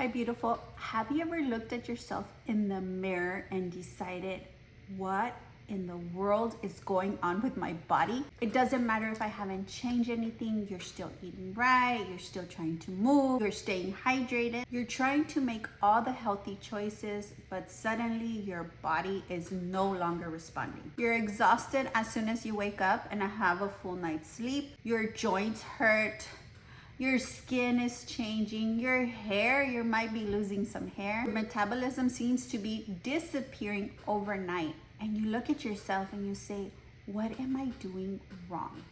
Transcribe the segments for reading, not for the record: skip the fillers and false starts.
Hi, beautiful. Have you ever looked at yourself in the mirror and decided, what in the world is going on with my body? It doesn't matter if I haven't changed anything, you're still eating right, you're still trying to move, you're staying hydrated, you're trying to make all the healthy choices, but suddenly your body is no longer responding. You're exhausted as soon as you wake up and have a full night's sleep, your joints hurt, your skin is changing, your hair, you might be losing some hair. Your metabolism seems to be disappearing overnight. And you look at yourself and you say, what am I doing wrong?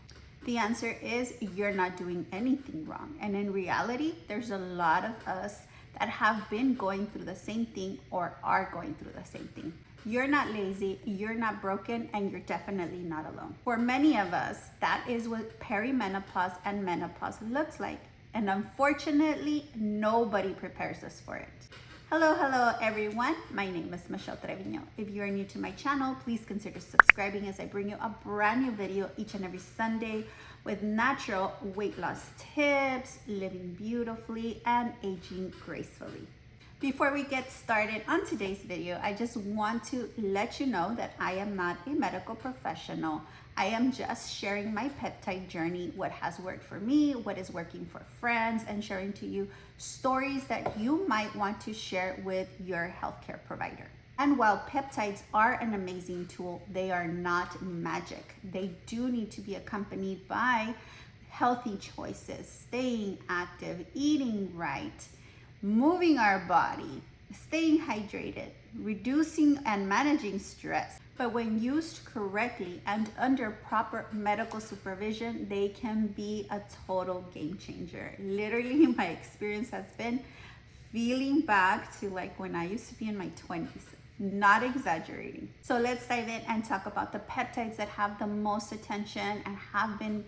The answer is you're not doing anything wrong. And in reality, there's a lot of us that have been going through the same thing or are going through the same thing. You're not lazy, you're not broken, and you're definitely not alone. For many of us, that is what perimenopause and menopause looks like. And unfortunately, nobody prepares us for it. Hello everyone. My name is Michelle Trevino. If you are new to my channel, please consider subscribing as I bring you a brand new video each and every Sunday with natural weight loss tips, living beautifully, and aging gracefully. Before we get started on today's video, I just want to let you know that I am not a medical professional. I am just sharing my peptide journey, what has worked for me, what is working for friends, and sharing to you stories that you might want to share with your healthcare provider. And while peptides are an amazing tool, they are not magic. They do need to be accompanied by healthy choices, staying active, eating right, moving our body, staying hydrated, reducing and managing stress. But when used correctly and under proper medical supervision, they can be a total game changer. Literally, my experience has been feeling back to like when I used to be in my 20s, not exaggerating. So let's dive in and talk about the peptides that have the most attention and have been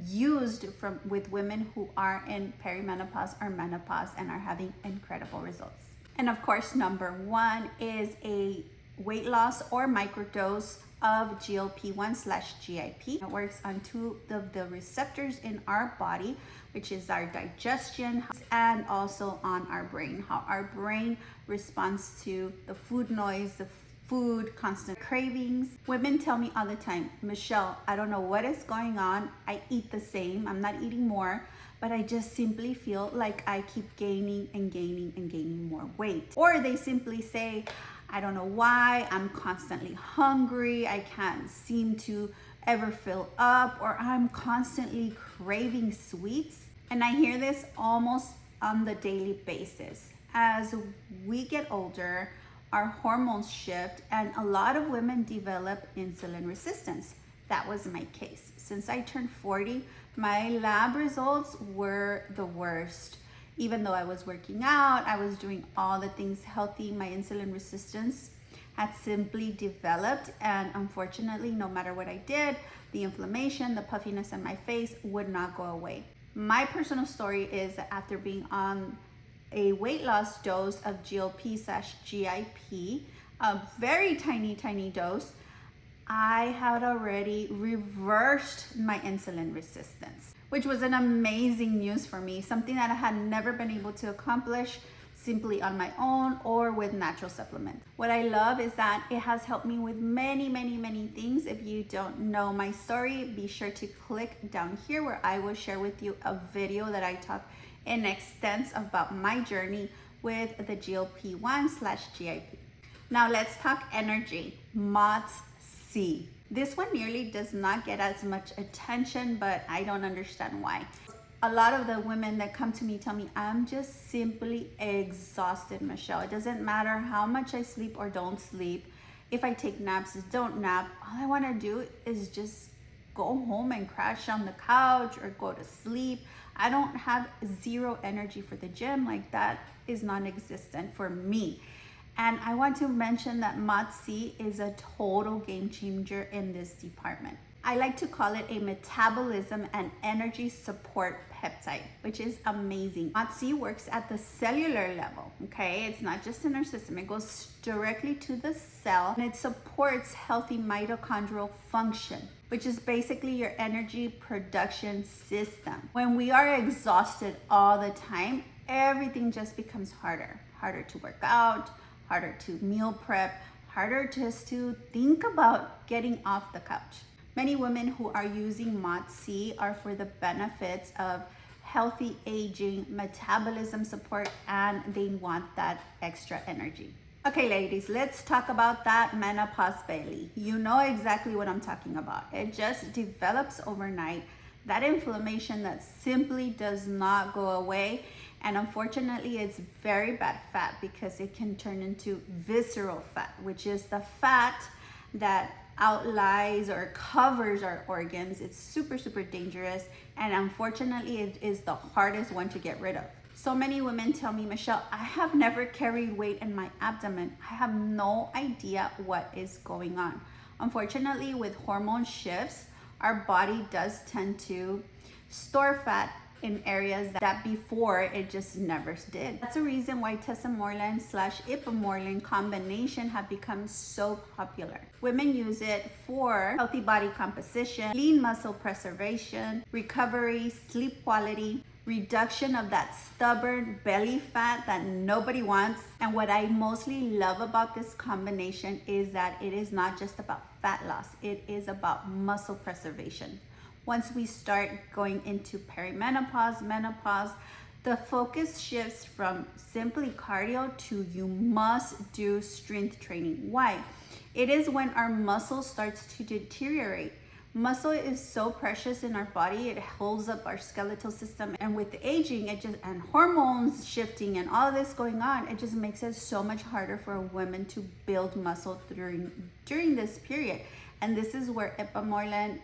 used with women who are in perimenopause or menopause and are having incredible results. And of course, number one is a weight loss or microdose of GLP-1/GIP. It works on two of the receptors in our body, which is our digestion and also on our brain, how our brain responds to the food noise, the food, constant cravings. Women tell me all the time, Michelle, I don't know what is going on. I eat the same, I'm not eating more, but I just simply feel like I keep gaining and gaining and gaining more weight. Or they simply say, I don't know why, I'm constantly hungry, I can't seem to ever fill up, or I'm constantly craving sweets. And I hear this almost on the daily basis. As we get older, our hormones shift, and a lot of women develop insulin resistance. That was my case. Since I turned 40, my lab results were the worst. Even though I was working out, I was doing all the things healthy, my insulin resistance had simply developed, and unfortunately, no matter what I did, the inflammation, the puffiness in my face would not go away. My personal story is that after being on a weight loss dose of GLP/GIP, a very tiny dose, I had already reversed my insulin resistance, which was an amazing news for me, something that I had never been able to accomplish simply on my own or with natural supplements. What I love is that it has helped me with many things. If you don't know my story, be sure to click down here where I will share with you a video that I talk in extent about my journey with the GLP-1/GIP. Now let's talk energy, MOTS-C. This one nearly does not get as much attention, but I don't understand why. A lot of the women that come to me tell me, I'm just simply exhausted, Michelle. It doesn't matter how much I sleep or don't sleep. If I take naps, don't nap. All I want to do is just go home and crash on the couch or go to sleep. I don't have zero energy for the gym. Like, that is non-existent for me. And I want to mention that MOTS-C is a total game changer in this department. I like to call it a metabolism and energy support peptide, which is amazing. MOTS-C works at the cellular level, okay? It's not just in our system. It goes directly to the cell, and it supports healthy mitochondrial function, which is basically your energy production system. When we are exhausted all the time, everything just becomes harder. Harder to work out, harder to meal prep, harder just to think about getting off the couch. Many women who are using MOTS-C are for the benefits of healthy aging, metabolism support, and they want that extra energy. Okay, ladies, let's talk about that menopause belly. You know exactly what I'm talking about. It just develops overnight. That inflammation that simply does not go away. And unfortunately, it's very bad fat because it can turn into visceral fat, which is the fat that outlies or covers our organs. It's super, super dangerous. And unfortunately, it is the hardest one to get rid of. So many women tell me, Michelle, I have never carried weight in my abdomen. I have no idea what is going on. Unfortunately, with hormone shifts, our body does tend to store fat in areas that before it just never did. That's the reason why Tesamorelin / Ipamorelin combination have become so popular. Women use it for healthy body composition, lean muscle preservation, recovery, sleep quality, reduction of that stubborn belly fat that nobody wants. And what I mostly love about this combination is that it is not just about fat loss, it is about muscle preservation. Once we start going into perimenopause, menopause, the focus shifts from simply cardio to you must do strength training. Why? It is when our muscle starts to deteriorate. Muscle is so precious in our body. It holds up our skeletal system, and with aging, and hormones shifting and all this going on, it just makes it so much harder for women to build muscle during this period. And this is where Ipamorelin,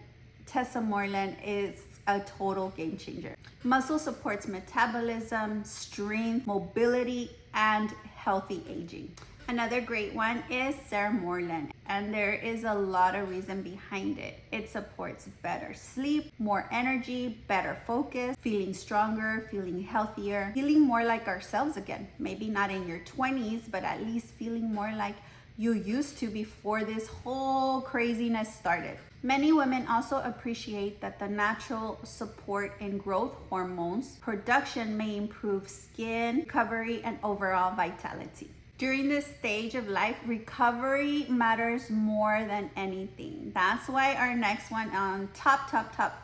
Tesamorelin is a total game changer. Muscle supports metabolism, strength, mobility, and healthy aging. Another great one is Sermorelin, and there is a lot of reason behind it. It supports better sleep, more energy, better focus, feeling stronger, feeling healthier, feeling more like ourselves again. Maybe not in your 20s, but at least feeling more like you used to before this whole craziness started. Many women also appreciate that the natural support in growth hormones production may improve skin, recovery, and overall vitality. During this stage of life, recovery matters more than anything. That's why our next one on top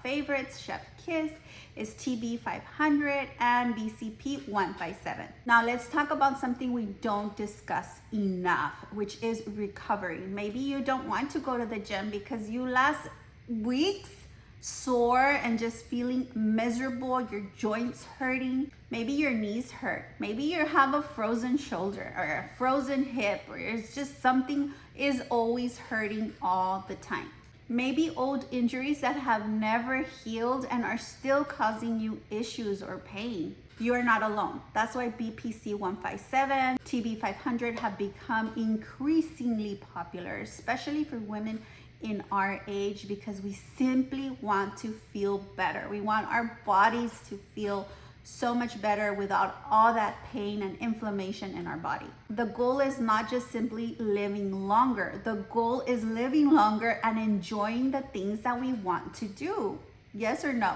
favorites, Chef Kiss, is TB-500 and BPC-157. Now let's talk about something we don't discuss enough, which is recovery. Maybe you don't want to go to the gym because you last weeks sore and just feeling miserable, your joints hurting, maybe your knees hurt, maybe you have a frozen shoulder or a frozen hip, or it's just something is always hurting all the time. Maybe old injuries that have never healed and are still causing you issues or pain. You are not alone. That's why BPC-157, TB-500 have become increasingly popular, especially for women in our age, because we simply want to feel better. We want our bodies to feel so much better without all that pain and inflammation in our body. The goal is not just simply living longer. The goal is living longer and enjoying the things that we want to do. Yes or no?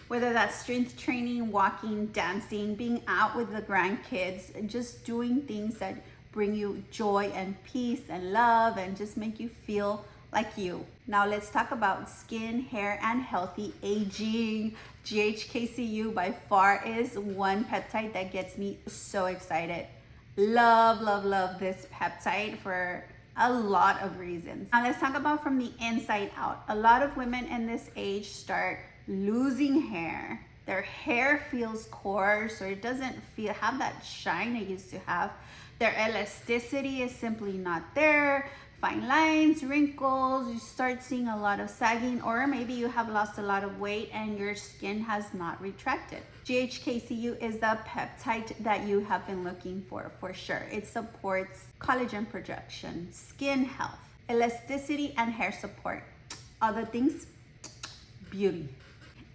Whether that's strength training, walking, dancing, being out with the grandkids, just doing things that bring you joy and peace and love and just make you feel like you. Now let's talk about skin, hair, and healthy aging. GHKCU by far is one peptide that gets me so excited. Love, love, love this peptide for a lot of reasons. Now let's talk about from the inside out. A lot of women in this age start losing hair. Their hair feels coarse, or it doesn't have that shine it used to have. Their elasticity is simply not there. Fine lines, wrinkles, you start seeing a lot of sagging, or maybe you have lost a lot of weight and your skin has not retracted. GHKCU is the peptide that you have been looking for sure. It supports collagen production, skin health, elasticity, and hair support. Other things, beauty.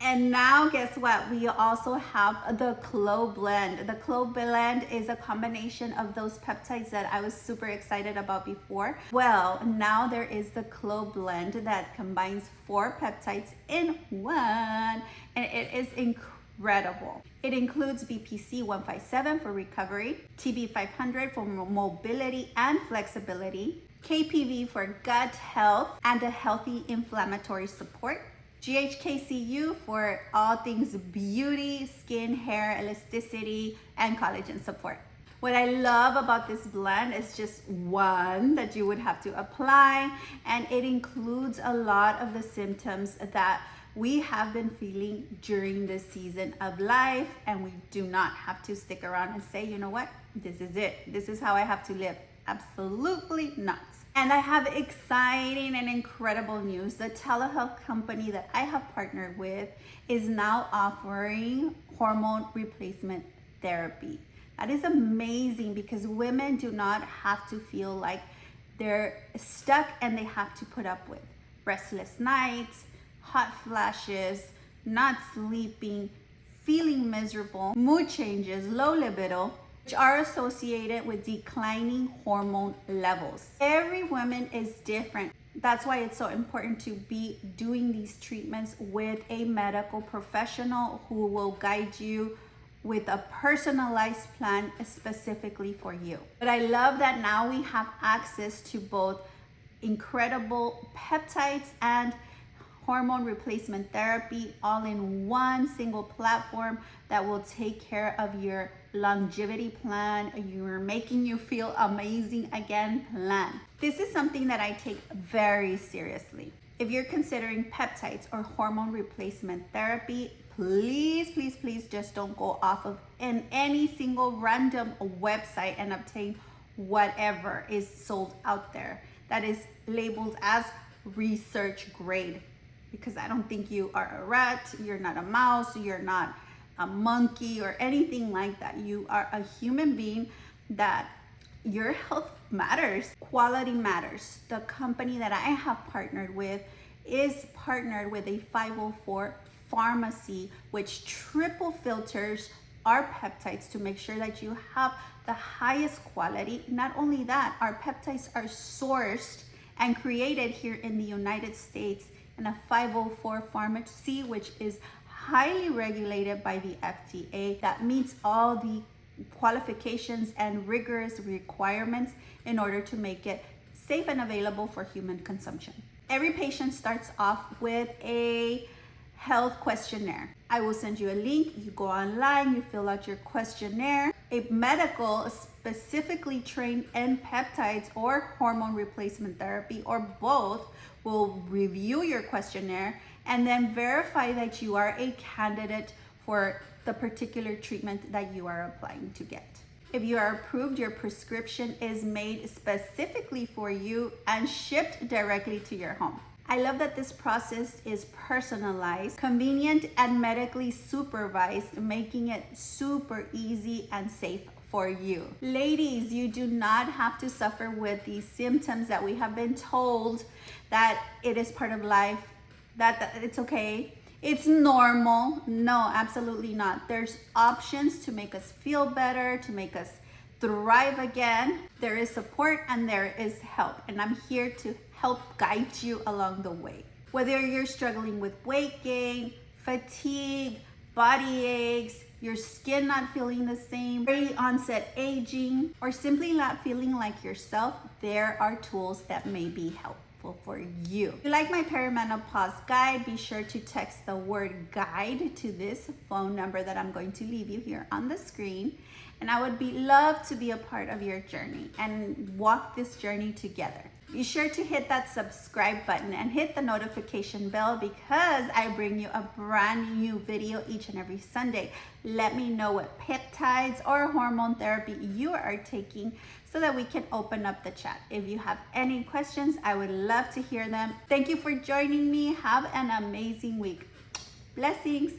And now guess what? We also have the Clo Blend. The Clo Blend is a combination of those peptides that I was super excited about before. Well, now there is the Clo Blend that combines 4 peptides in one, and it is incredible. It includes BPC-157 for recovery, TB-500 for mobility and flexibility, KPV for gut health and a healthy inflammatory support, GHKCU for all things beauty, skin, hair, elasticity, and collagen support. What I love about this blend is just one that you would have to apply, and it includes a lot of the symptoms that we have been feeling during this season of life, and we do not have to stick around and say, you know what, this is it. This is how I have to live. Absolutely not. And I have exciting and incredible news. The telehealth company that I have partnered with is now offering hormone replacement therapy. That is amazing because women do not have to feel like they're stuck and they have to put up with restless nights, hot flashes, not sleeping, feeling miserable, mood changes, low libido, which are associated with declining hormone levels. Every woman is different. That's why it's so important to be doing these treatments with a medical professional who will guide you with a personalized plan specifically for you. But I love that now we have access to both incredible peptides and hormone replacement therapy all in one single platform that will take care of your longevity plan, your making you feel amazing again plan. This is something that I take very seriously. If you're considering peptides or hormone replacement therapy, please just don't go off of any single random website and obtain whatever is sold out there that is labeled as research grade. Because I don't think you are a rat, you're not a mouse, you're not a monkey or anything like that. You are a human being that your health matters, quality matters. The company that I have partnered with is partnered with a 504 pharmacy, which triple filters our peptides to make sure that you have the highest quality. Not only that, our peptides are sourced and created here in the United States in a 504 pharmacy, which is highly regulated by the FDA, that meets all the qualifications and rigorous requirements in order to make it safe and available for human consumption. Every patient starts off with a health questionnaire. I will send you a link. You go online, you fill out your questionnaire. A medical specifically trained in peptides or hormone replacement therapy or both will review your questionnaire and then verify that you are a candidate for the particular treatment that you are applying to get. If you are approved, your prescription is made specifically for you and shipped directly to your home. I love that this process is personalized, convenient, and medically supervised, making it super easy and safe for you. Ladies, you do not have to suffer with these symptoms that we have been told that it is part of life, that it's okay, it's normal. No, absolutely not. There's options to make us feel better, to make us thrive again. There is support and there is help, and I'm here to help guide you along the way. Whether you're struggling with weight gain, fatigue, body aches, your skin not feeling the same, early onset aging, or simply not feeling like yourself, there are tools that may be helpful for you. If you like my perimenopause guide, be sure to text the word guide to this phone number that I'm going to leave you here on the screen. And I would love to be a part of your journey and walk this journey together. Be sure to hit that subscribe button and hit the notification bell because I bring you a brand new video each and every Sunday. Let me know what peptides or hormone therapy you are taking so that we can open up the chat. If you have any questions, I would love to hear them. Thank you for joining me. Have an amazing week. Blessings.